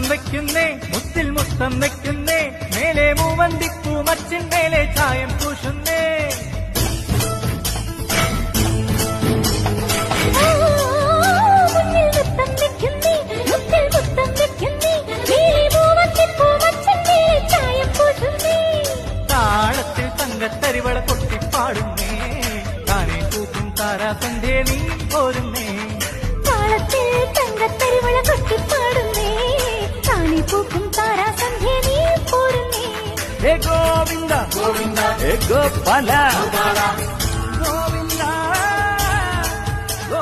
വെക്കുന്നേ മുത്തിൽ മുത്തം വെക്കുന്നേ മേലെ മൂവന്തിപ്പൂ മച്ചിൻ മേലെ ചായം പൂശുന്നേ താളത്തിൽ തങ്കത്തരിവള കൊട്ടിപ്പാടുന്നേ താനേ പൂക്കും താരാസന്ധേ നീ പോരുന്നേ താളത്തിൽ തങ്കത്തരിവള കൊട്ടിപ്പാടുന്നേ താനേ പൂക്കും താരാസന്ധേ നീ പോരുന്നേ ഹേ ഗോവിന്ദ ഗോവിന്ദ ഹേ ഗോപാല